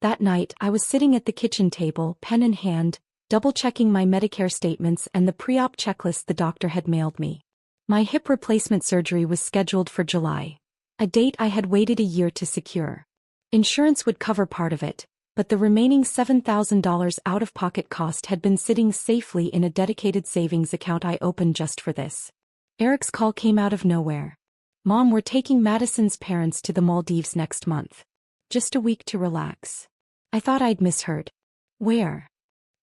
That night, I was sitting at the kitchen table, pen in hand, double-checking my Medicare statements and the pre-op checklist the doctor had mailed me. My hip replacement surgery was scheduled for July, a date I had waited a year to secure. Insurance would cover part of it, but the remaining $7,000 out-of-pocket cost had been sitting safely in a dedicated savings account I opened just for this. Eric's call came out of nowhere. "Mom, we're taking Madison's parents to the Maldives next month. Just a week to relax." I thought I'd misheard. "Where?"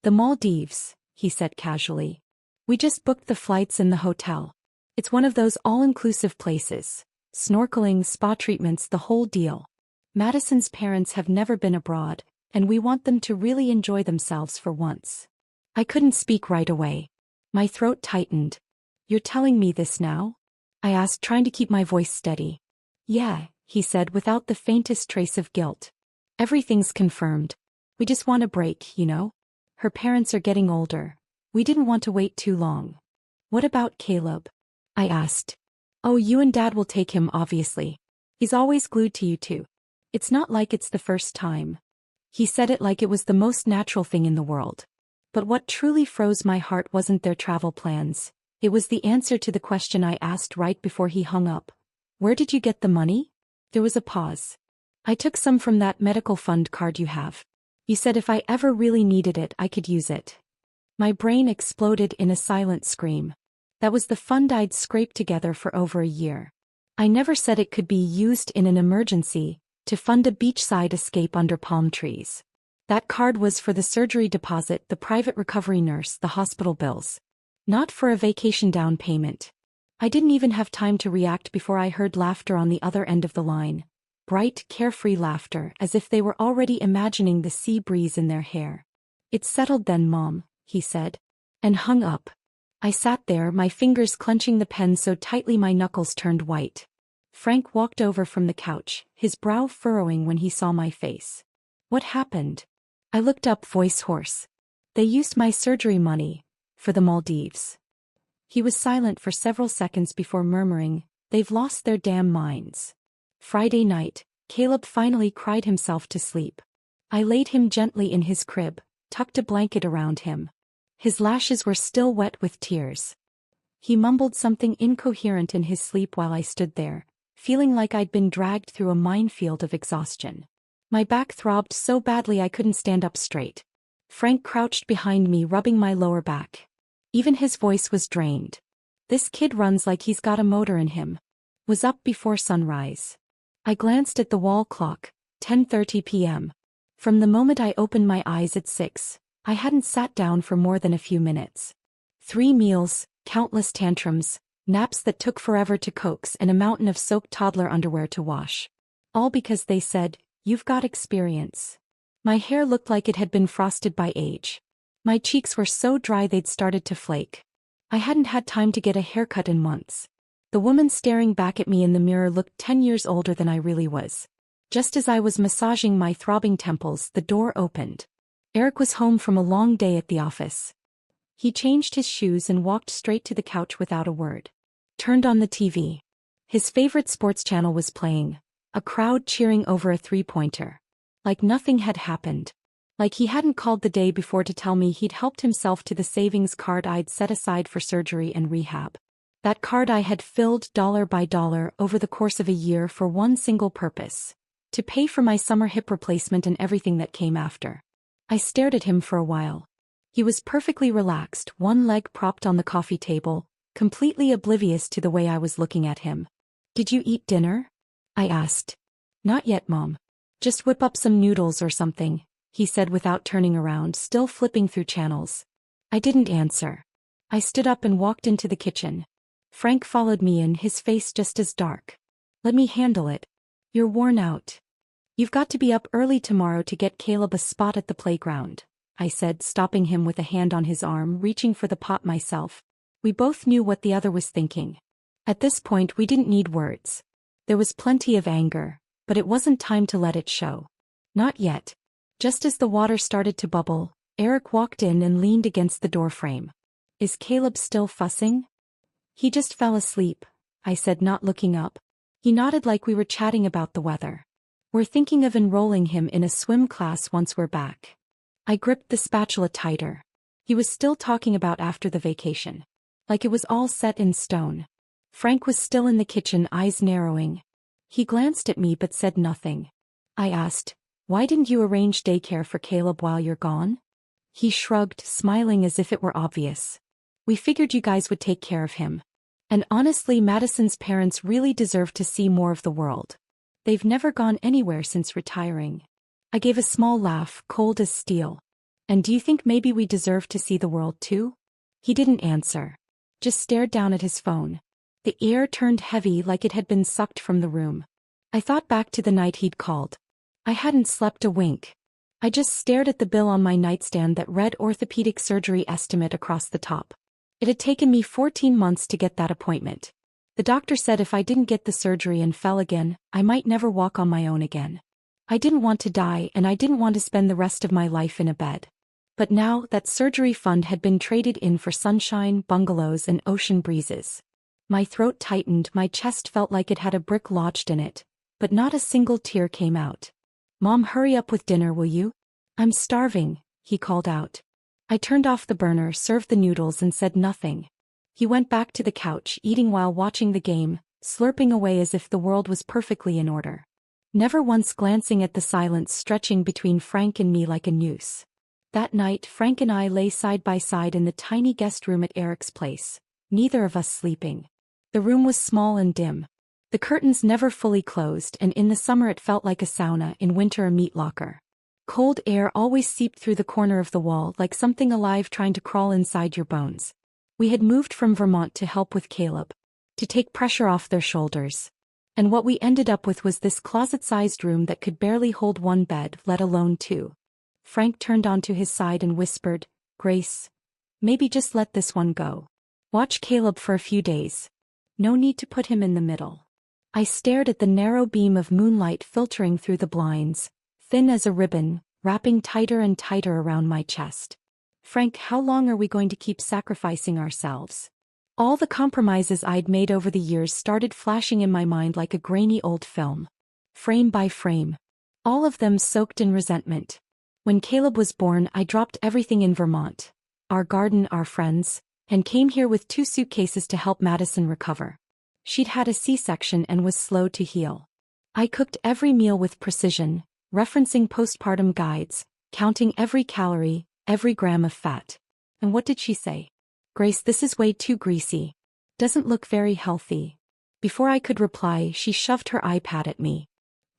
"The Maldives," he said casually. "We just booked the flights and the hotel. It's one of those all-inclusive places. Snorkeling, spa treatments, the whole deal. Madison's parents have never been abroad, and we want them to really enjoy themselves for once." I couldn't speak right away. My throat tightened. "You're telling me this now?" I asked, trying to keep my voice steady. "Yeah," he said without the faintest trace of guilt. "Everything's confirmed. We just want a break, you know? Her parents are getting older. We didn't want to wait too long." "What about Caleb?" I asked. "Oh, you and Dad will take him, obviously. He's always glued to you two. It's not like it's the first time." He said it like it was the most natural thing in the world. But what truly froze my heart wasn't their travel plans. It was the answer to the question I asked right before he hung up. "Where did you get the money?" There was a pause. "I took some from that medical fund card you have. You said if I ever really needed it, I could use it." My brain exploded in a silent scream. That was the fund I'd scraped together for over a year. I never said it could be used in an emergency, to fund a beachside escape under palm trees. That card was for the surgery deposit, the private recovery nurse, the hospital bills. Not for a vacation down payment. I didn't even have time to react before I heard laughter on the other end of the line. Bright, carefree laughter, as if they were already imagining the sea breeze in their hair. "It's settled then, Mom," he said. And hung up. I sat there, my fingers clenching the pen so tightly my knuckles turned white. Frank walked over from the couch, his brow furrowing when he saw my face. "What happened?" I looked up, voice hoarse. "They used my surgery money. For the Maldives." He was silent for several seconds before murmuring, "They've lost their damn minds." Friday night, Caleb finally cried himself to sleep. I laid him gently in his crib, tucked a blanket around him. His lashes were still wet with tears. He mumbled something incoherent in his sleep while I stood there, feeling like I'd been dragged through a minefield of exhaustion. My back throbbed so badly I couldn't stand up straight. Frank crouched behind me, rubbing my lower back. Even his voice was drained. "This kid runs like he's got a motor in him." Was up before sunrise. I glanced at the wall clock, 10:30 p.m. From the moment I opened my eyes at 6, I hadn't sat down for more than a few minutes. 3 meals, countless tantrums, naps that took forever to coax, and a mountain of soaked toddler underwear to wash. All because they said, "You've got experience." My hair looked like it had been frosted by age. My cheeks were so dry they'd started to flake. I hadn't had time to get a haircut in months. The woman staring back at me in the mirror looked 10 years older than I really was. Just as I was massaging my throbbing temples, the door opened. Eric was home from a long day at the office. He changed his shoes and walked straight to the couch without a word. Turned on the TV. His favorite sports channel was playing, a crowd cheering over a three-pointer. Like nothing had happened. Like he hadn't called the day before to tell me he'd helped himself to the savings card I'd set aside for surgery and rehab. That card I had filled dollar by dollar over the course of a year for one single purpose: to pay for my summer hip replacement and everything that came after. I stared at him for a while. He was perfectly relaxed, one leg propped on the coffee table, completely oblivious to the way I was looking at him. "Did you eat dinner?" I asked. "Not yet, Mom. Just whip up some noodles or something," he said without turning around, still flipping through channels. I didn't answer. I stood up and walked into the kitchen. Frank followed me in, his face just as dark. "Let me handle it. You're worn out. You've got to be up early tomorrow to get Caleb a spot at the playground," I said, stopping him with a hand on his arm, reaching for the pot myself. We both knew what the other was thinking. At this point we didn't need words. There was plenty of anger, but it wasn't time to let it show. Not yet. Just as the water started to bubble, Eric walked in and leaned against the doorframe. "Is Caleb still fussing?" "He just fell asleep," I said, not looking up. He nodded like we were chatting about the weather. We're thinking of enrolling him in a swim class once we're back. I gripped the spatula tighter. He was still talking about after the vacation. Like it was all set in stone. Frank was still in the kitchen, eyes narrowing. He glanced at me but said nothing. I asked, "Why didn't you arrange daycare for Caleb while you're gone?" He shrugged, smiling as if it were obvious. "We figured you guys would take care of him. And honestly, Madison's parents really deserve to see more of the world. They've never gone anywhere since retiring." I gave a small laugh, cold as steel. "And do you think maybe we deserve to see the world too?" He didn't answer. Just stared down at his phone. The air turned heavy like it had been sucked from the room. I thought back to the night he'd called. I hadn't slept a wink. I just stared at the bill on my nightstand that read orthopedic surgery estimate across the top. It had taken me 14 months to get that appointment. The doctor said if I didn't get the surgery and fell again, I might never walk on my own again. I didn't want to die, and I didn't want to spend the rest of my life in a bed. But now, that surgery fund had been traded in for sunshine, bungalows, and ocean breezes. My throat tightened, my chest felt like it had a brick lodged in it, but not a single tear came out. "Mom, hurry up with dinner, will you? I'm starving," he called out. I turned off the burner, served the noodles, and said nothing. He went back to the couch, eating while watching the game, slurping away as if the world was perfectly in order. Never once glancing at the silence stretching between Frank and me like a noose. That night, Frank and I lay side by side in the tiny guest room at Eric's place, neither of us sleeping. The room was small and dim. The curtains never fully closed, and in the summer it felt like a sauna, in winter a meat locker. Cold air always seeped through the corner of the wall like something alive trying to crawl inside your bones. We had moved from Vermont to help with Caleb, to take pressure off their shoulders. And what we ended up with was this closet-sized room that could barely hold one bed, let alone two. Frank turned onto his side and whispered, "Grace, maybe just let this one go. Watch Caleb for a few days. No need to put him in the middle." I stared at the narrow beam of moonlight filtering through the blinds, thin as a ribbon, wrapping tighter and tighter around my chest. "Frank, how long are we going to keep sacrificing ourselves?" All the compromises I'd made over the years started flashing in my mind like a grainy old film. Frame by frame. All of them soaked in resentment. When Caleb was born, I dropped everything in Vermont, our garden, our friends, and came here with 2 suitcases to help Madison recover. She'd had a C-section and was slow to heal. I cooked every meal with precision, referencing postpartum guides, counting every calorie, every gram of fat. And what did she say? "Grace, this is way too greasy. Doesn't look very healthy." Before I could reply, she shoved her iPad at me.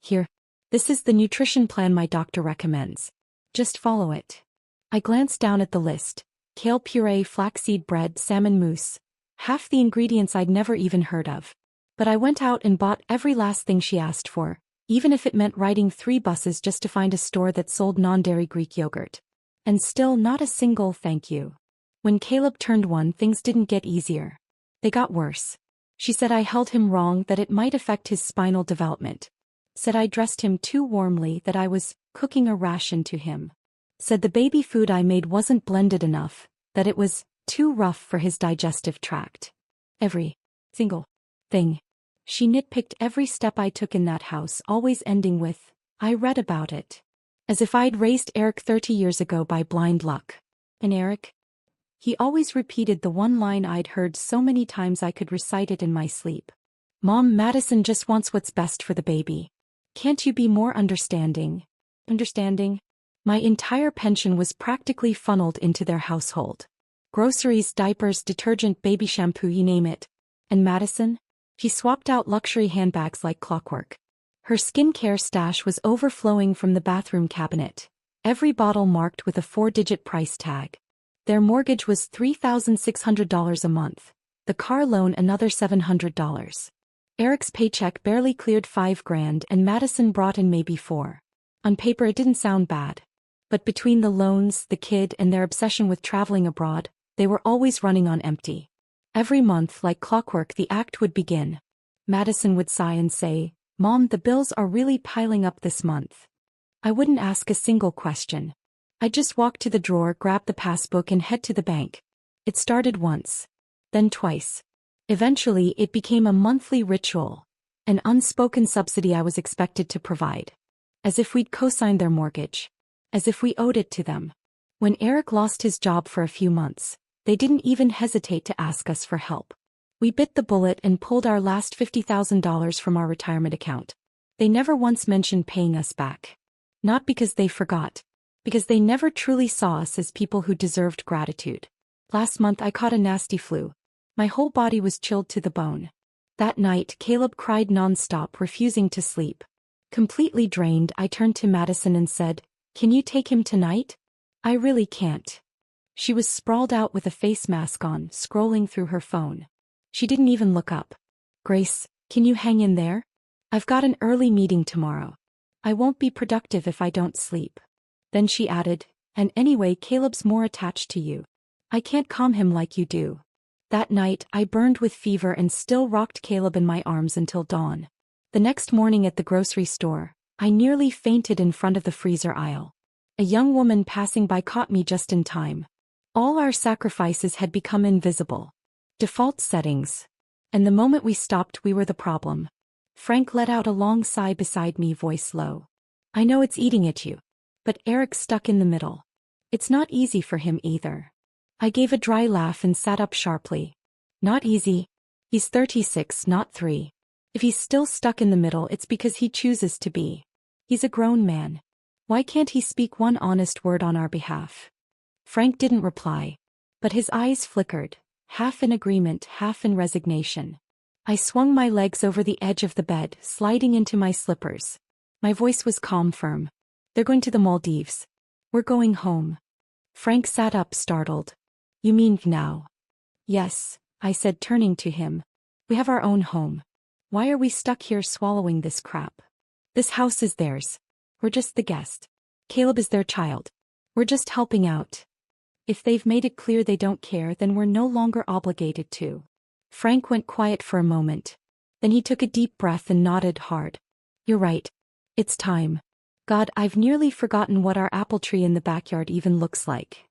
"Here. This is the nutrition plan my doctor recommends. Just follow it." I glanced down at the list. Kale puree, flaxseed bread, salmon mousse. Half the ingredients I'd never even heard of. But I went out and bought every last thing she asked for, even if it meant riding 3 buses just to find a store that sold non-dairy Greek yogurt. And still not a single thank you. When Caleb turned 1, things didn't get easier. They got worse. She said I held him wrong, that it might affect his spinal development. Said I dressed him too warmly, that I was cooking a ration to him. Said the baby food I made wasn't blended enough, that it was too rough for his digestive tract. Every single thing. She nitpicked every step I took in that house, always ending with, "I read about it." As if I'd raised Eric 30 years ago by blind luck. And Eric? He always repeated the one line I'd heard so many times I could recite it in my sleep. "Mom, Madison just wants what's best for the baby. Can't you be more understanding?" Understanding? My entire pension was practically funneled into their household. Groceries, diapers, detergent, baby shampoo, you name it. And Madison? She swapped out luxury handbags like clockwork. Her skincare stash was overflowing from the bathroom cabinet, every bottle marked with a 4-digit price tag. Their mortgage was $3,600 a month, the car loan another $700. Eric's paycheck barely cleared $5,000 and Madison brought in maybe $4,000. On paper it didn't sound bad. But between the loans, the kid, and their obsession with traveling abroad, they were always running on empty. Every month, like clockwork, the act would begin. Madison would sigh and say, "Mom, the bills are really piling up this month." I wouldn't ask a single question. I'd just walk to the drawer, grab the passbook, and head to the bank. It started once. Then twice. Eventually, it became a monthly ritual, an unspoken subsidy I was expected to provide. As if we'd co-signed their mortgage. As if we owed it to them. When Eric lost his job for a few months, they didn't even hesitate to ask us for help. We bit the bullet and pulled our last $50,000 from our retirement account. They never once mentioned paying us back. Not because they forgot. Because they never truly saw us as people who deserved gratitude. Last month I caught a nasty flu. My whole body was chilled to the bone. That night, Caleb cried non-stop, refusing to sleep. Completely drained, I turned to Madison and said, "Can you take him tonight?" "I really can't." She was sprawled out with a face mask on, scrolling through her phone. She didn't even look up. "Grace, can you hang in there? I've got an early meeting tomorrow. I won't be productive if I don't sleep." Then she added, "And anyway, Caleb's more attached to you. I can't calm him like you do." That night, I burned with fever and still rocked Caleb in my arms until dawn. The next morning at the grocery store, I nearly fainted in front of the freezer aisle. A young woman passing by caught me just in time. All our sacrifices had become invisible. Default settings. And the moment we stopped, we were the problem. Frank let out a long sigh beside me, voice low. "I know it's eating at you. But Eric's stuck in the middle. It's not easy for him either." I gave a dry laugh and sat up sharply. "Not easy? He's 36, not 3. If he's still stuck in the middle, it's because he chooses to be. He's a grown man. Why can't he speak one honest word on our behalf?" Frank didn't reply. But his eyes flickered, half in agreement, half in resignation. I swung my legs over the edge of the bed, sliding into my slippers. My voice was calm, firm. "They're going to the Maldives. We're going home." Frank sat up, startled. "You mean now?" "Yes," I said, turning to him. "We have our own home. Why are we stuck here swallowing this crap? This house is theirs. We're just the guest. Caleb is their child. We're just helping out. If they've made it clear they don't care, then we're no longer obligated to." Frank went quiet for a moment. Then he took a deep breath and nodded hard. "You're right. It's time. God, I've nearly forgotten what our apple tree in the backyard even looks like."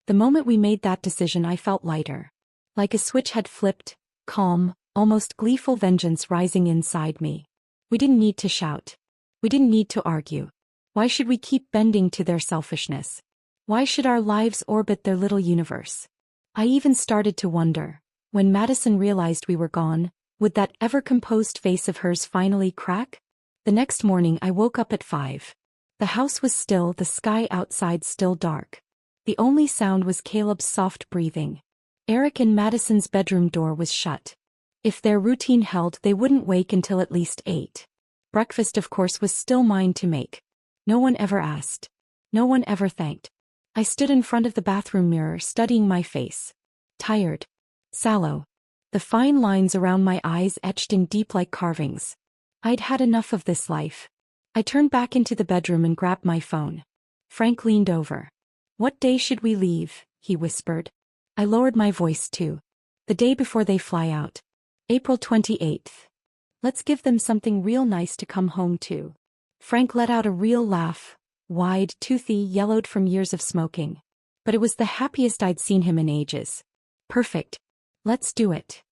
The moment we made that decision, I felt lighter. Like a switch had flipped, calm, almost gleeful vengeance rising inside me. We didn't need to shout. We didn't need to argue. Why should we keep bending to their selfishness? Why should our lives orbit their little universe? I even started to wonder, when Madison realized we were gone, would that ever-composed face of hers finally crack? The next morning I woke up at 5. The house was still, the sky outside still dark. The only sound was Caleb's soft breathing. Eric and Madison's bedroom door was shut. If their routine held, they wouldn't wake until at least 8. Breakfast, of course, was still mine to make. No one ever asked. No one ever thanked. I stood in front of the bathroom mirror, studying my face. Tired. Sallow. The fine lines around my eyes etched in deep like carvings. I'd had enough of this life. I turned back into the bedroom and grabbed my phone. Frank leaned over. "What day should we leave?" he whispered. I lowered my voice too. "The day before they fly out. April 28th. Let's give them something real nice to come home to." Frank let out a real laugh, wide, toothy, yellowed from years of smoking. But it was the happiest I'd seen him in ages. "Perfect. Let's do it."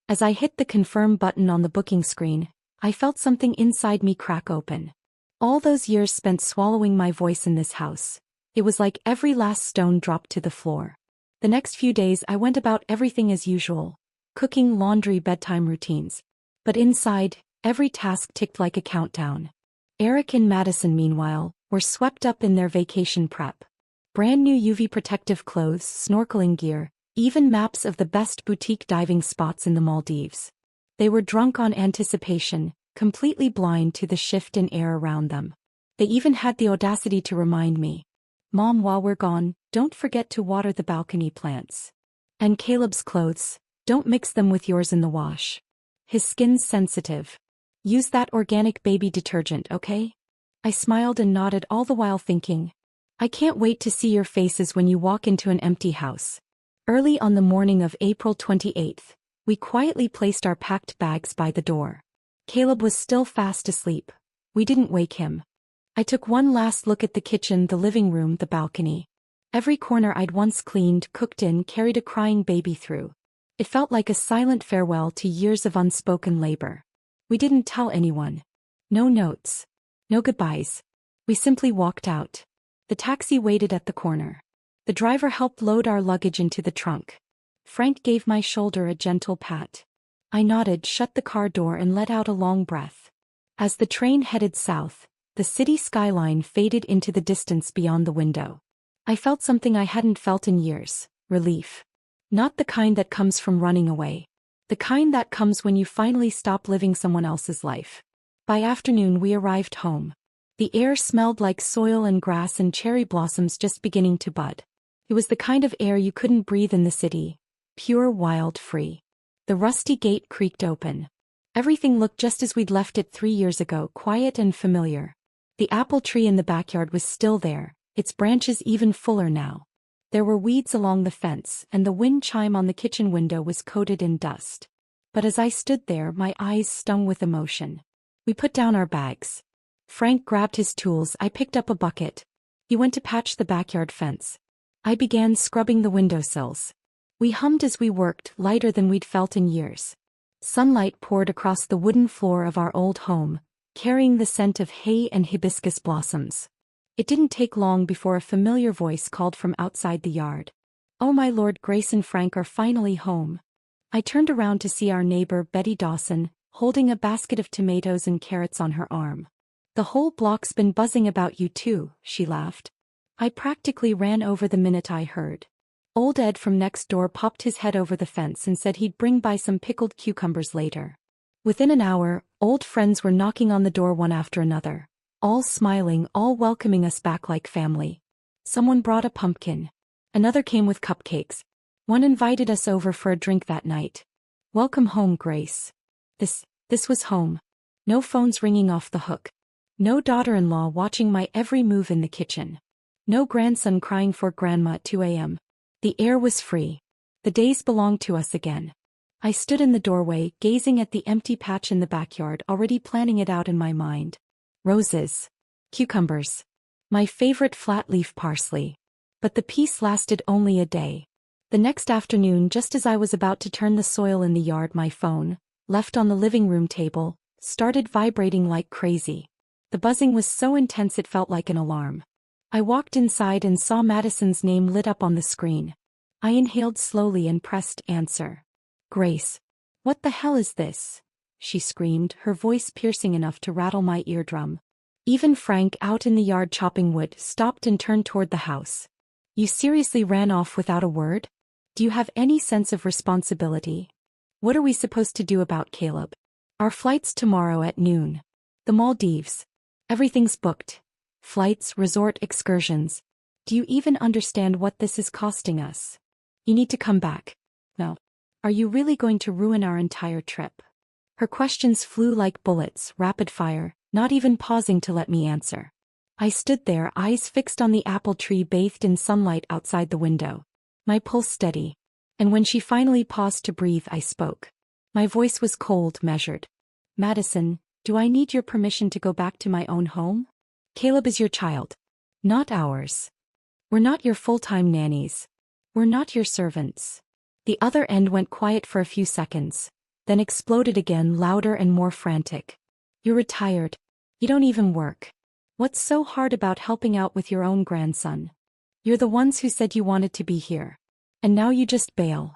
As I hit the confirm button on the booking screen, I felt something inside me crack open. All those years spent swallowing my voice in this house, it was like every last stone dropped to the floor. The next few days I went about everything as usual, cooking, laundry, bedtime routines. But inside, every task ticked like a countdown. Eric and Madison, meanwhile, were swept up in their vacation prep. Brand new UV protective clothes, snorkeling gear, even maps of the best boutique diving spots in the Maldives. They were drunk on anticipation, completely blind to the shift in air around them. They even had the audacity to remind me, "Mom, while we're gone, don't forget to water the balcony plants. And Caleb's clothes, don't mix them with yours in the wash. His skin's sensitive. Use that organic baby detergent, okay?" I smiled and nodded, all the while thinking, I can't wait to see your faces when you walk into an empty house. Early on the morning of April 28th, we quietly placed our packed bags by the door. Caleb was still fast asleep. We didn't wake him. I took one last look at the kitchen, the living room, the balcony. Every corner I'd once cleaned, cooked in, carried a crying baby through. It felt like a silent farewell to years of unspoken labor. We didn't tell anyone. No notes. No goodbyes. We simply walked out. The taxi waited at the corner. The driver helped load our luggage into the trunk. Frank gave my shoulder a gentle pat. I nodded, shut the car door and let out a long breath. As the train headed south, the city skyline faded into the distance beyond the window. I felt something I hadn't felt in years: relief. Not the kind that comes from running away. The kind that comes when you finally stop living someone else's life. By afternoon we arrived home. The air smelled like soil and grass and cherry blossoms just beginning to bud. It was the kind of air you couldn't breathe in the city. Pure, wild, free. The rusty gate creaked open. Everything looked just as we'd left it 3 years ago, quiet and familiar. The apple tree in the backyard was still there, its branches even fuller now. There were weeds along the fence, and the wind chime on the kitchen window was coated in dust. But as I stood there, my eyes stung with emotion. We put down our bags. Frank grabbed his tools, I picked up a bucket. He went to patch the backyard fence. I began scrubbing the windowsills. We hummed as we worked, lighter than we'd felt in years. Sunlight poured across the wooden floor of our old home, carrying the scent of hay and hibiscus blossoms. It didn't take long before a familiar voice called from outside the yard. "Oh my Lord, Grace and Frank are finally home." I turned around to see our neighbor Betty Dawson, holding a basket of tomatoes and carrots on her arm. "The whole block's been buzzing about you too," she laughed. I practically ran over the minute I heard. Old Ed from next door popped his head over the fence and said he'd bring by some pickled cucumbers later. Within an hour, old friends were knocking on the door one after another, all smiling, all welcoming us back like family. Someone brought a pumpkin. Another came with cupcakes. One invited us over for a drink that night. "Welcome home, Grace." This was home. No phones ringing off the hook. No daughter-in-law watching my every move in the kitchen. No grandson crying for grandma at 2 a.m. The air was free. The days belonged to us again. I stood in the doorway, gazing at the empty patch in the backyard, already planning it out in my mind. Roses. Cucumbers. My favorite flat-leaf parsley. But the peace lasted only a day. The next afternoon, just as I was about to turn the soil in the yard, my phone, left on the living room table, started vibrating like crazy. The buzzing was so intense it felt like an alarm. I walked inside and saw Madison's name lit up on the screen. I inhaled slowly and pressed answer. "Grace. What the hell is this?" she screamed, her voice piercing enough to rattle my eardrum. Even Frank, out in the yard chopping wood, stopped and turned toward the house. "You seriously ran off without a word? Do you have any sense of responsibility? What are we supposed to do about Caleb? Our flight's tomorrow at noon. The Maldives. Everything's booked. Flights, resort, excursions. Do you even understand what this is costing us? You need to come back. No. Are you really going to ruin our entire trip?" Her questions flew like bullets, rapid fire, not even pausing to let me answer. I stood there, eyes fixed on the apple tree bathed in sunlight outside the window. My pulse steady. And when she finally paused to breathe, I spoke. My voice was cold, measured. "Madison, do I need your permission to go back to my own home? Caleb is your child. Not ours. We're not your full-time nannies. We're not your servants." The other end went quiet for a few seconds, then exploded again, louder and more frantic. "You're retired. You don't even work. What's so hard about helping out with your own grandson? You're the ones who said you wanted to be here. And now you just bail.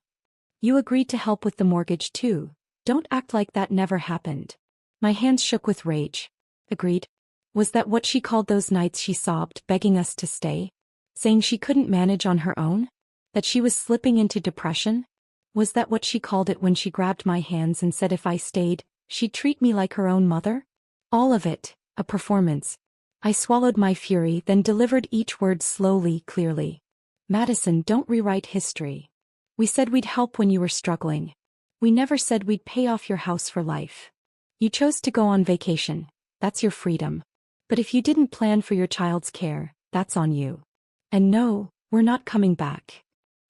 You agreed to help with the mortgage too. Don't act like that never happened." My hands shook with rage. Agreed? Was that what she called those nights she sobbed, begging us to stay? Saying she couldn't manage on her own? That she was slipping into depression? Was that what she called it when she grabbed my hands and said if I stayed, she'd treat me like her own mother? All of it, a performance. I swallowed my fury, then delivered each word slowly, clearly. "Madison, don't rewrite history. We said we'd help when you were struggling. We never said we'd pay off your house for life. You chose to go on vacation. That's your freedom. But if you didn't plan for your child's care, that's on you. And no, we're not coming back.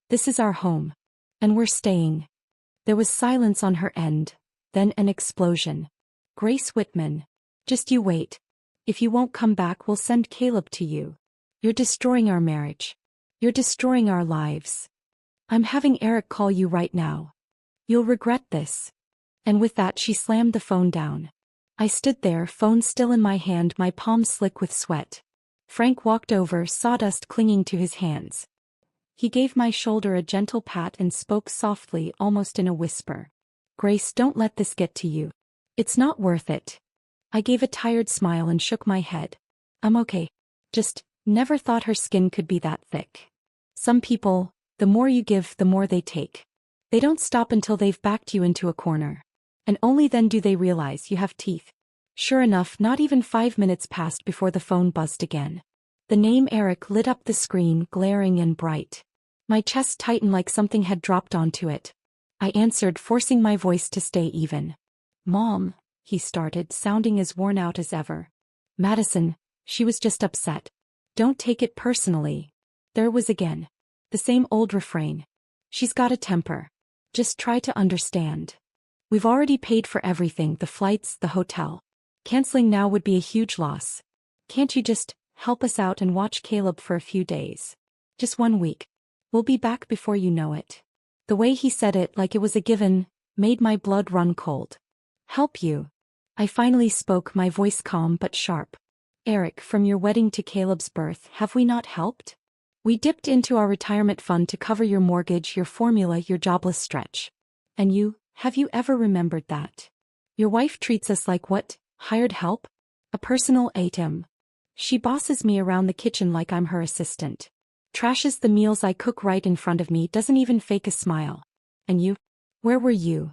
This is our home. And we're staying." There was silence on her end, then an explosion. "Grace Whitman. Just you wait. If you won't come back, we'll send Caleb to you. You're destroying our marriage. You're destroying our lives. I'm having Eric call you right now. You'll regret this." And with that she slammed the phone down. I stood there, phone still in my hand, my palms slick with sweat. Frank walked over, sawdust clinging to his hands. He gave my shoulder a gentle pat and spoke softly, almost in a whisper. Grace, don't let this get to you. It's not worth it. I gave a tired smile and shook my head. I'm okay. Just, never thought her skin could be that thick. Some people, the more you give, the more they take. They don't stop until they've backed you into a corner. And only then do they realize you have teeth. Sure enough, not even 5 minutes passed before the phone buzzed again. The name Eric lit up the screen, glaring and bright. My chest tightened like something had dropped onto it. I answered, forcing my voice to stay even. Mom, he started, sounding as worn out as ever. Madison, she was just upset. Don't take it personally. There was again. The same old refrain. She's got a temper. Just try to understand. We've already paid for everything, the flights, the hotel. Canceling now would be a huge loss. Can't you just help us out and watch Caleb for a few days? Just 1 week. We'll be back before you know it. The way he said it, like it was a given, made my blood run cold. Help you? I finally spoke, my voice calm but sharp. Eric, from your wedding to Caleb's birth, have we not helped? We dipped into our retirement fund to cover your mortgage, your formula, your jobless stretch. And you, have you ever remembered that? Your wife treats us like what? Hired help? A personal ATM. She bosses me around the kitchen like I'm her assistant. Trashes the meals I cook right in front of me, doesn't even fake a smile. And you? Where were you?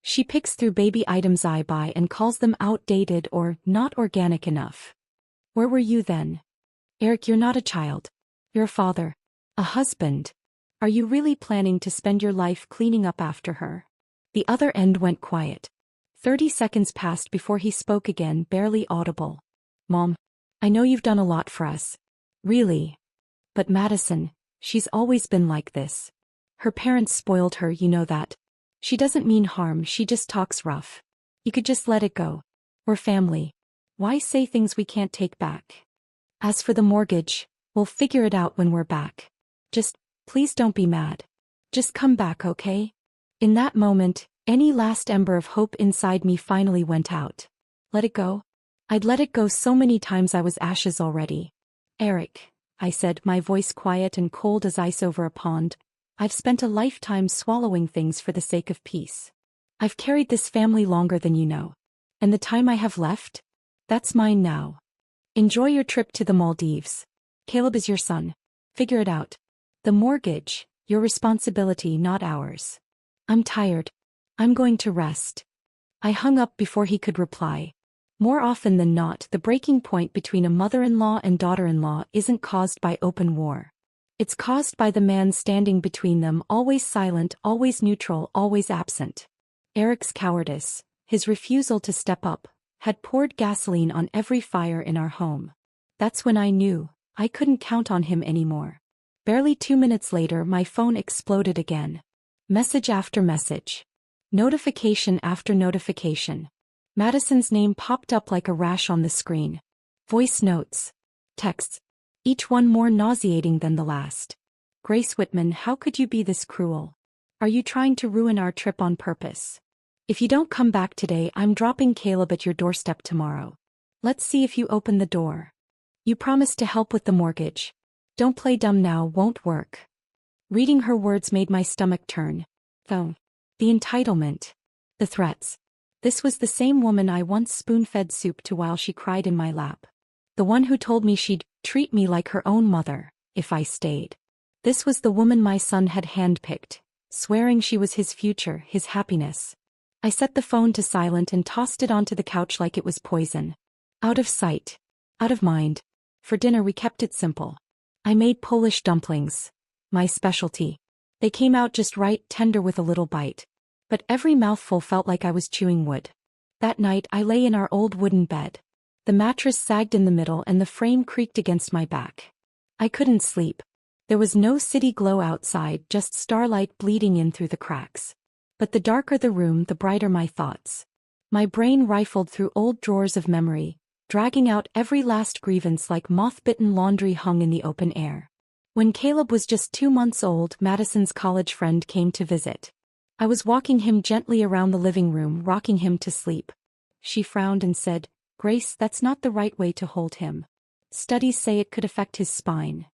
She picks through baby items I buy and calls them outdated or not organic enough. Where were you then? Eric, you're not a child. You're a father. A husband. Are you really planning to spend your life cleaning up after her? The other end went quiet. 30 seconds passed before he spoke again, barely audible. Mom, I know you've done a lot for us. Really. But Madison, she's always been like this. Her parents spoiled her, you know that. She doesn't mean harm, she just talks rough. You could just let it go. We're family. Why say things we can't take back? As for the mortgage, we'll figure it out when we're back. Just, please don't be mad. Just come back, okay? In that moment, any last ember of hope inside me finally went out. Let it go? I'd let it go so many times I was ashes already. Eric, I said, my voice quiet and cold as ice over a pond, I've spent a lifetime swallowing things for the sake of peace. I've carried this family longer than you know. And the time I have left? That's mine now. Enjoy your trip to the Maldives. Caleb is your son. Figure it out. The mortgage, your responsibility, not ours. I'm tired. I'm going to rest. I hung up before he could reply. More often than not, the breaking point between a mother-in-law and daughter-in-law isn't caused by open war. It's caused by the man standing between them, always silent, always neutral, always absent. Eric's cowardice, his refusal to step up, had poured gasoline on every fire in our home. That's when I knew I couldn't count on him anymore. Barely 2 minutes later, my phone exploded again. Message after message. Notification after notification. Madison's name popped up like a rash on the screen. Voice notes. Texts. Each one more nauseating than the last. Grace Whitman, how could you be this cruel? Are you trying to ruin our trip on purpose? If you don't come back today, I'm dropping Caleb at your doorstep tomorrow. Let's see if you open the door. You promised to help with the mortgage. Don't play dumb now, won't work. Reading her words made my stomach turn. Though. The entitlement. The threats. This was the same woman I once spoon-fed soup to while she cried in my lap. The one who told me she'd treat me like her own mother, if I stayed. This was the woman my son had handpicked, swearing she was his future, his happiness. I set the phone to silent and tossed it onto the couch like it was poison. Out of sight. Out of mind. For dinner we kept it simple. I made Polish dumplings. My specialty. They came out just right, tender with a little bite. But every mouthful felt like I was chewing wood. That night I lay in our old wooden bed. The mattress sagged in the middle and the frame creaked against my back. I couldn't sleep. There was no city glow outside, just starlight bleeding in through the cracks. But the darker the room, the brighter my thoughts. My brain rifled through old drawers of memory, dragging out every last grievance like moth-bitten laundry hung in the open air. When Caleb was just 2 months old, Madison's college friend came to visit. I was walking him gently around the living room, rocking him to sleep. She frowned and said, Grace, that's not the right way to hold him. Studies say it could affect his spine.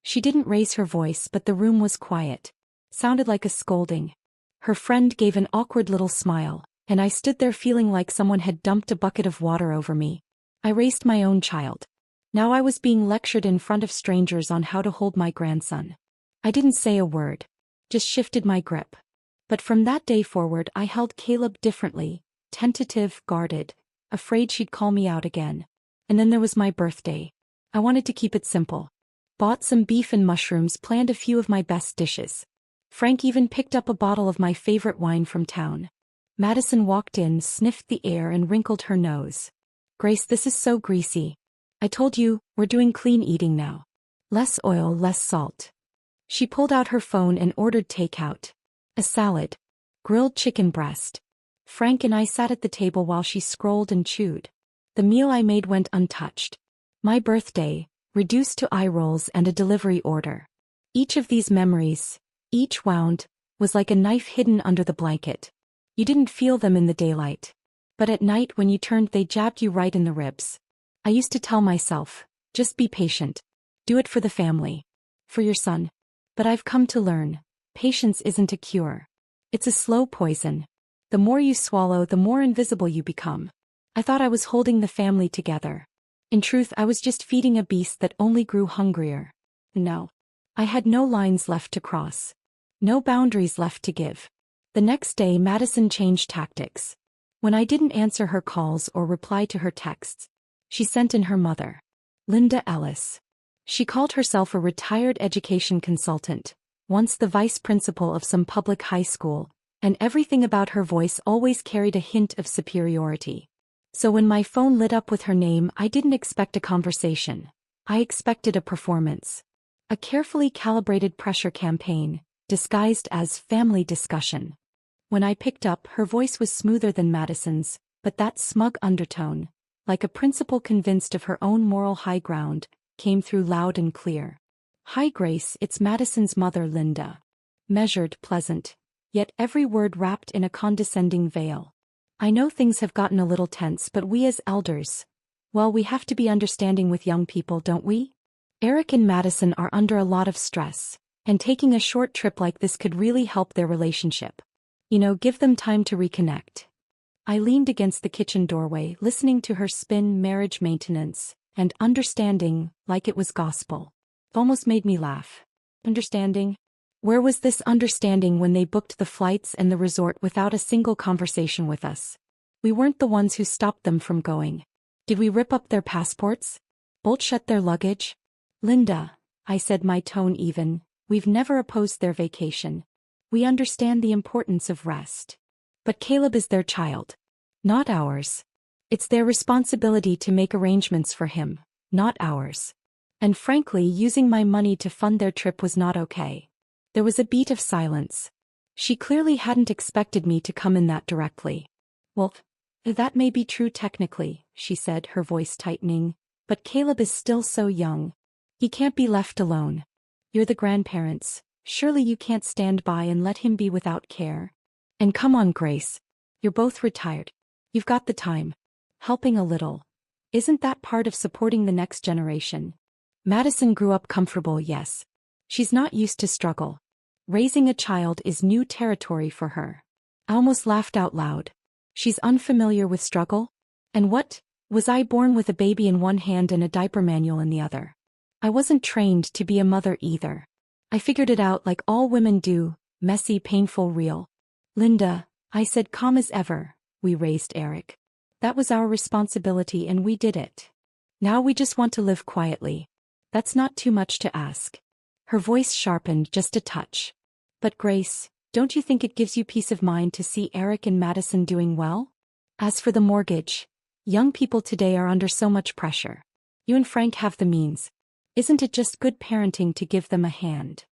She didn't raise her voice, but the room was quiet. Sounded like a scolding. Her friend gave an awkward little smile, and I stood there feeling like someone had dumped a bucket of water over me. I raised my own child. Now I was being lectured in front of strangers on how to hold my grandson. I didn't say a word. Just shifted my grip. But from that day forward I held Caleb differently, tentative, guarded, afraid she'd call me out again. And then there was my birthday. I wanted to keep it simple. Bought some beef and mushrooms, planned a few of my best dishes. Frank even picked up a bottle of my favorite wine from town. Madison walked in, sniffed the air and wrinkled her nose. "Grace, this is so greasy. I told you, we're doing clean eating now. Less oil, less salt." She pulled out her phone and ordered takeout. A salad. Grilled chicken breast. Frank and I sat at the table while she scrolled and chewed. The meal I made went untouched. My birthday, reduced to eye rolls and a delivery order. Each of these memories, each wound, was like a knife hidden under the blanket. You didn't feel them in the daylight. But at night when you turned they jabbed you right in the ribs. I used to tell myself, just be patient. Do it for the family. For your son. But I've come to learn, patience isn't a cure. It's a slow poison. The more you swallow, the more invisible you become. I thought I was holding the family together. In truth, I was just feeding a beast that only grew hungrier. No. I had no lines left to cross. No boundaries left to give. The next day Madison changed tactics. When I didn't answer her calls or reply to her texts, she sent in her mother. Linda Ellis. She called herself a retired education consultant, once the vice principal of some public high school, and everything about her voice always carried a hint of superiority. So when my phone lit up with her name, I didn't expect a conversation. I expected a performance. A carefully calibrated pressure campaign, disguised as family discussion. When I picked up, her voice was smoother than Madison's, but that smug undertone, like a principal convinced of her own moral high ground, came through loud and clear. "Hi Grace, it's Madison's mother Linda." Measured, pleasant, yet every word wrapped in a condescending veil. "I know things have gotten a little tense, but we as elders, well, we have to be understanding with young people, don't we? Eric and Madison are under a lot of stress, and taking a short trip like this could really help their relationship. You know, give them time to reconnect." I leaned against the kitchen doorway, listening to her spin marriage maintenance, and understanding, like it was gospel. Almost made me laugh. Understanding? Where was this understanding when they booked the flights and the resort without a single conversation with us? We weren't the ones who stopped them from going. Did we rip up their passports? Bolt shut their luggage? "Linda," I said, my tone even, "we've never opposed their vacation. We understand the importance of rest. But Caleb is their child. Not ours. It's their responsibility to make arrangements for him, not ours. And frankly, using my money to fund their trip was not okay." There was a beat of silence. She clearly hadn't expected me to come in that directly. "Well, that may be true technically," she said, her voice tightening, "but Caleb is still so young. He can't be left alone. You're the grandparents. Surely you can't stand by and let him be without care. And come on, Grace. You're both retired. You've got the time. Helping a little. Isn't that part of supporting the next generation?" Madison grew up comfortable, yes. She's not used to struggle. Raising a child is new territory for her. I almost laughed out loud. She's unfamiliar with struggle? And what, was I born with a baby in one hand and a diaper manual in the other? I wasn't trained to be a mother either. I figured it out like all women do, messy, painful, real. "Linda," I said, calm as ever, "we raised Eric. That was our responsibility and we did it. Now we just want to live quietly. That's not too much to ask." Her voice sharpened just a touch. "But Grace, don't you think it gives you peace of mind to see Eric and Madison doing well? As for the mortgage, young people today are under so much pressure. You and Frank have the means. Isn't it just good parenting to give them a hand?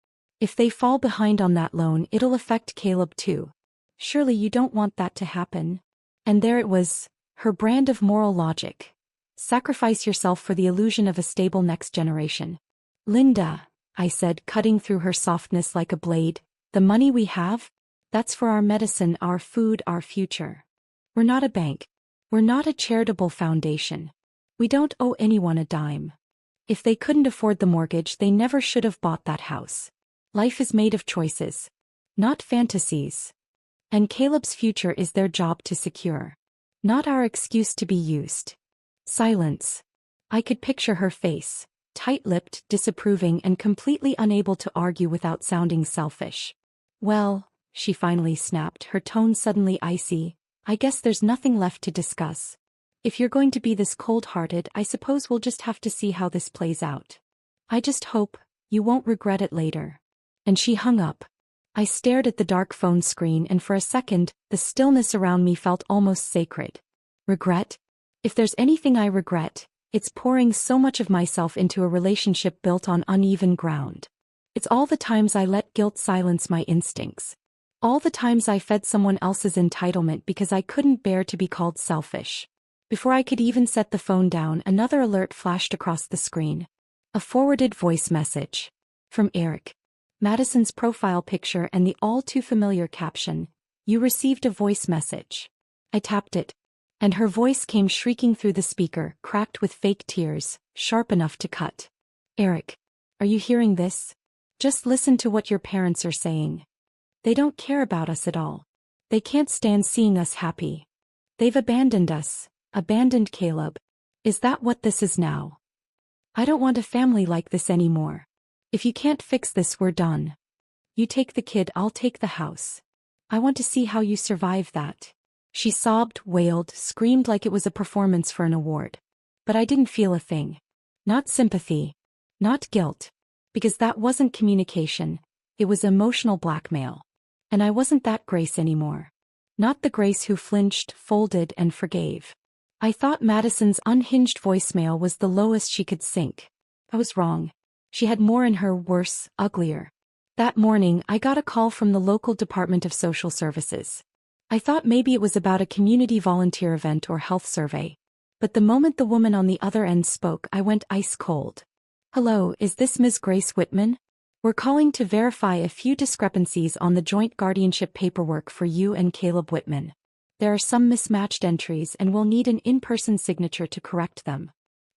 If they fall behind on that loan, it'll affect Caleb too. Surely you don't want that to happen." And there it was, her brand of moral logic. Sacrifice yourself for the illusion of a stable next generation. "Linda," I said, cutting through her softness like a blade, "the money we have? That's for our medicine, our food, our future. We're not a bank. We're not a charitable foundation. We don't owe anyone a dime. If they couldn't afford the mortgage, they never should have bought that house. Life is made of choices, not fantasies. And Caleb's future is their job to secure, not our excuse to be used. Silence. I could picture her face, tight-lipped, disapproving, and completely unable to argue without sounding selfish. Well, she finally snapped, her tone suddenly icy, I guess there's nothing left to discuss. If you're going to be this cold-hearted, I suppose we'll just have to see how this plays out. I just hope you won't regret it later. And she hung up. I stared at the dark phone screen, and for a second, the stillness around me felt almost sacred. Regret? If there's anything I regret, it's pouring so much of myself into a relationship built on uneven ground. It's all the times I let guilt silence my instincts. All the times I fed someone else's entitlement because I couldn't bear to be called selfish. Before I could even set the phone down, another alert flashed across the screen. A forwarded voice message. From Eric. Madison's profile picture and the all-too-familiar caption, "You received a voice message." I tapped it, and her voice came shrieking through the speaker, cracked with fake tears, sharp enough to cut. "Eric, are you hearing this? Just listen to what your parents are saying. They don't care about us at all. They can't stand seeing us happy. They've abandoned us, abandoned Caleb. Is that what this is now? I don't want a family like this anymore. If you can't fix this, we're done. You take the kid, I'll take the house. I want to see how you survive that." She sobbed, wailed, screamed like it was a performance for an award. But I didn't feel a thing. Not sympathy. Not guilt. Because that wasn't communication. It was emotional blackmail. And I wasn't that Grace anymore. Not the Grace who flinched, folded, and forgave. I thought Madison's unhinged voicemail was the lowest she could sink. I was wrong. She had more in her, worse, uglier. That morning, I got a call from the local Department of Social Services. I thought maybe it was about a community volunteer event or health survey. But the moment the woman on the other end spoke, I went ice cold. "Hello, is this Ms. Grace Whitman? We're calling to verify a few discrepancies on the joint guardianship paperwork for you and Caleb Whitman. There are some mismatched entries and we'll need an in-person signature to correct them."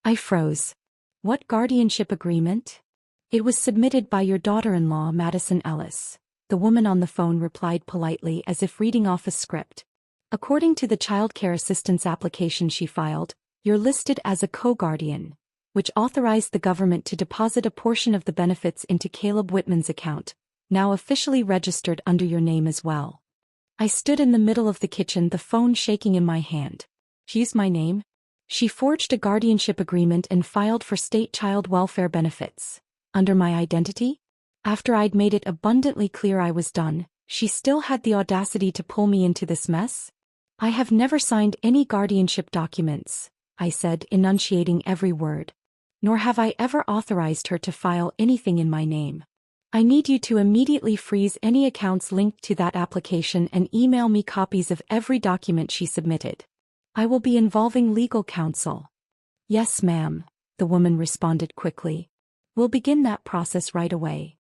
I froze. What guardianship agreement? "It was submitted by your daughter-in-law, Madison Ellis." The woman on the phone replied politely, as if reading off a script. "According to the child care assistance application she filed, you're listed as a co-guardian, which authorized the government to deposit a portion of the benefits into Caleb Whitman's account, now officially registered under your name as well." I stood in the middle of the kitchen, the phone shaking in my hand. She used my name? She forged a guardianship agreement and filed for state child welfare benefits. Under my identity? After I'd made it abundantly clear I was done, she still had the audacity to pull me into this mess? "I have never signed any guardianship documents," I said, enunciating every word. "Nor have I ever authorized her to file anything in my name. I need you to immediately freeze any accounts linked to that application and email me copies of every document she submitted. I will be involving legal counsel." "Yes, ma'am," the woman responded quickly. "We'll begin that process right away."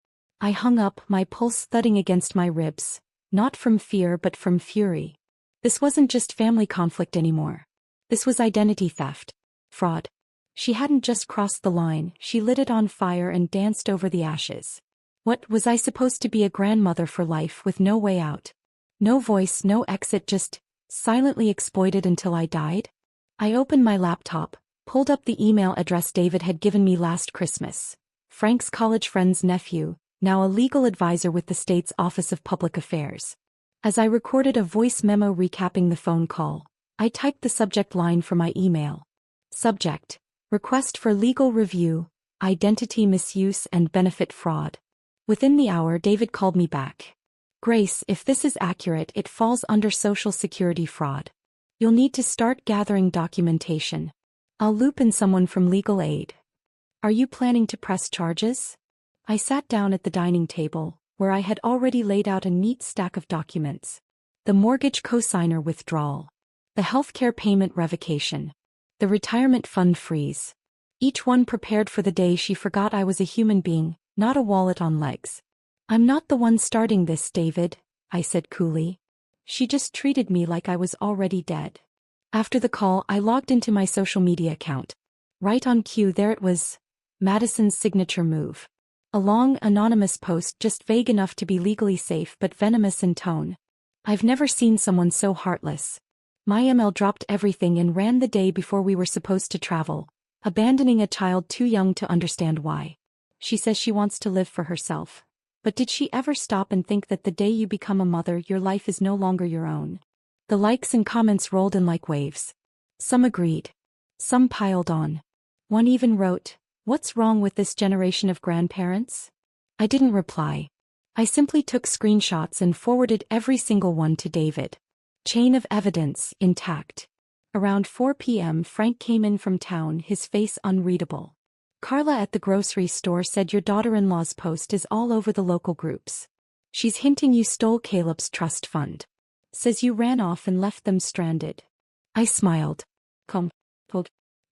I hung up, my pulse thudding against my ribs, not from fear but from fury. This wasn't just family conflict anymore. This was identity theft. Fraud. She hadn't just crossed the line, she lit it on fire and danced over the ashes. What, was I supposed to be a grandmother for life with no way out? No voice, no exit, just silently exploited until I died? I opened my laptop, pulled up the email address David had given me last Christmas. Frank's college friend's nephew, now a legal advisor with the state's Office of Public Affairs. As I recorded a voice memo recapping the phone call, I typed the subject line for my email. Subject: Request for legal review, identity misuse and benefit fraud. Within the hour, David called me back. "Grace, if this is accurate, it falls under Social Security fraud. You'll need to start gathering documentation. I'll loop in someone from legal aid. Are you planning to press charges?" I sat down at the dining table, where I had already laid out a neat stack of documents. The mortgage cosigner withdrawal. The healthcare payment revocation. The retirement fund freeze. Each one prepared for the day she forgot I was a human being, not a wallet on legs. "I'm not the one starting this, David," I said coolly. "She just treated me like I was already dead." After the call, I logged into my social media account. Right on cue, there it was. Madison's signature move. A long, anonymous post just vague enough to be legally safe but venomous in tone. I've never seen someone so heartless. My ML dropped everything and ran the day before we were supposed to travel, abandoning a child too young to understand why. She says she wants to live for herself. But did she ever stop and think that the day you become a mother, your life is no longer your own? The likes and comments rolled in like waves. Some agreed. Some piled on. One even wrote, "What's wrong with this generation of grandparents?" I didn't reply. I simply took screenshots and forwarded every single one to David. Chain of evidence, intact. Around 4 p.m. Frank came in from town, his face unreadable. "Carla at the grocery store said your daughter-in-law's post is all over the local groups. She's hinting you stole Caleb's trust fund. Says you ran off and left them stranded." I smiled.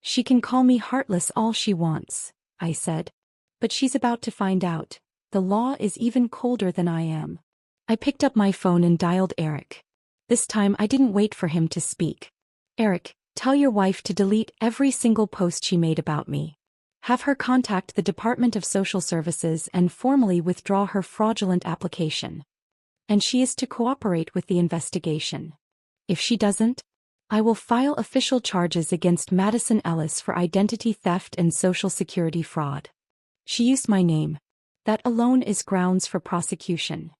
"She can call me heartless all she wants," I said. "But she's about to find out. The law is even colder than I am." I picked up my phone and dialed Eric. This time I didn't wait for him to speak. "Eric, tell your wife to delete every single post she made about me. Have her contact the Department of Social Services and formally withdraw her fraudulent application. And she is to cooperate with the investigation. If she doesn't, I will file official charges against Madison Ellis for identity theft and Social Security fraud. She used my name. That alone is grounds for prosecution."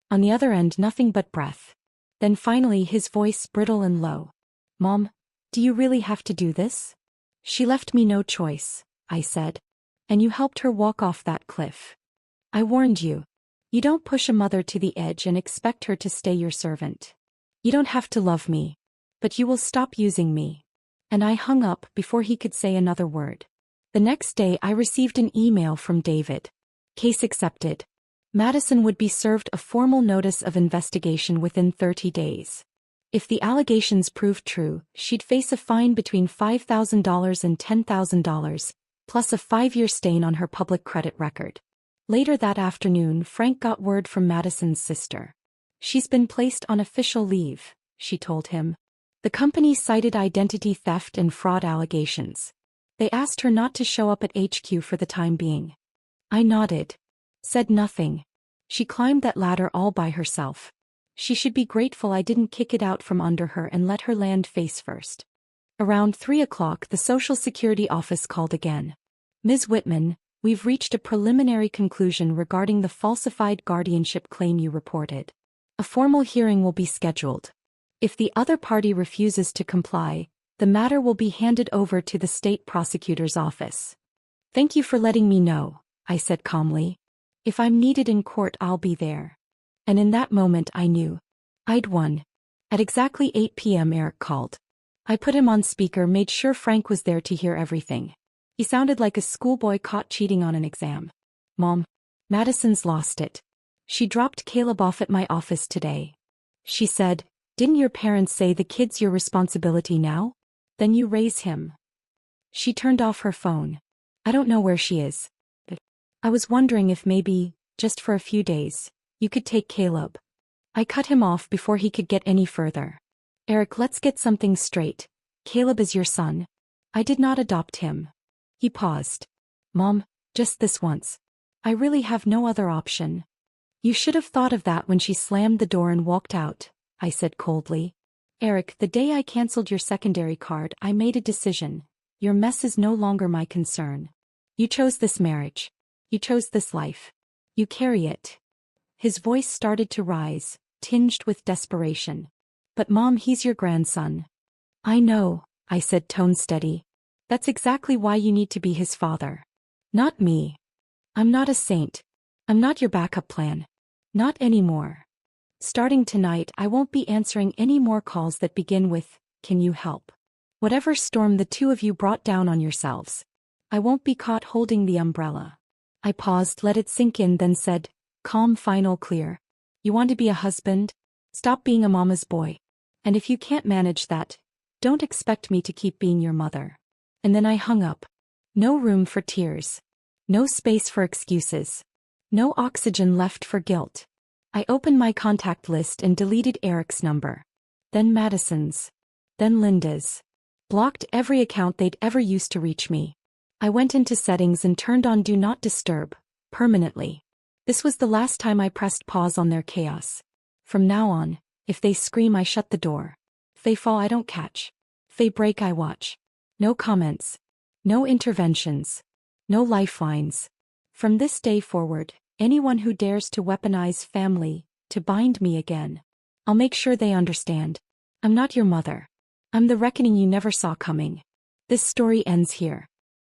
On the other end, nothing but breath. Then finally his voice brittle and low. "Mom, do you really have to do this?" "She left me no choice," I said. "And you helped her walk off that cliff. I warned you. You don't push a mother to the edge and expect her to stay your servant. You don't have to love me. But you will stop using me." And I hung up before he could say another word. The next day I received an email from David. Case accepted. Madison would be served a formal notice of investigation within 30 days. If the allegations proved true, she'd face a fine between $5,000 and $10,000, plus a 5-year stain on her public credit record. Later that afternoon, Frank got word from Madison's sister. "She's been placed on official leave," she told him. The company cited identity theft and fraud allegations. They asked her not to show up at HQ for the time being. I nodded. Said nothing. She climbed that ladder all by herself. She should be grateful I didn't kick it out from under her and let her land face first. Around 3 o'clock the Social Security office called again. "Ms. Whitman, we've reached a preliminary conclusion regarding the falsified guardianship claim you reported. A formal hearing will be scheduled. If the other party refuses to comply, the matter will be handed over to the state prosecutor's office." "Thank you for letting me know," I said calmly. "If I'm needed in court, I'll be there." And in that moment I knew. I'd won. At exactly 8 p.m. Eric called. I put him on speaker, made sure Frank was there to hear everything. He sounded like a schoolboy caught cheating on an exam. "Mom, Madison's lost it. She dropped Caleb off at my office today. She said, 'Didn't your parents say the kid's your responsibility now? Then you raise him.' She turned off her phone. I don't know where she is. But I was wondering if maybe, just for a few days, you could take Caleb." I cut him off before he could get any further. "Eric, let's get something straight. Caleb is your son. I did not adopt him." He paused. "Mom, just this once. I really have no other option." "You should have thought of that when she slammed the door and walked out," I said coldly. "Eric, the day I canceled your secondary card, I made a decision. Your mess is no longer my concern. You chose this marriage. You chose this life. You carry it." His voice started to rise, tinged with desperation. "But Mom, he's your grandson." "I know," I said, tone steady. "That's exactly why you need to be his father. Not me. I'm not a saint. I'm not your backup plan. Not anymore. Starting tonight, I won't be answering any more calls that begin with, 'Can you help?' Whatever storm the two of you brought down on yourselves, I won't be caught holding the umbrella." I paused, let it sink in, then said, calm, final, clear. "You want to be a husband? Stop being a mama's boy. And if you can't manage that, don't expect me to keep being your mother." And then I hung up. No room for tears. No space for excuses. No oxygen left for guilt. I opened my contact list and deleted Eric's number. Then Madison's. Then Linda's. Blocked every account they'd ever used to reach me. I went into settings and turned on Do Not Disturb, permanently. This was the last time I pressed pause on their chaos. From now on, if they scream I shut the door. If they fall I don't catch. If they break I watch. No comments. No interventions. No lifelines. From this day forward, anyone who dares to weaponize family, to bind me again, I'll make sure they understand. I'm not your mother. I'm the reckoning you never saw coming. This story ends here.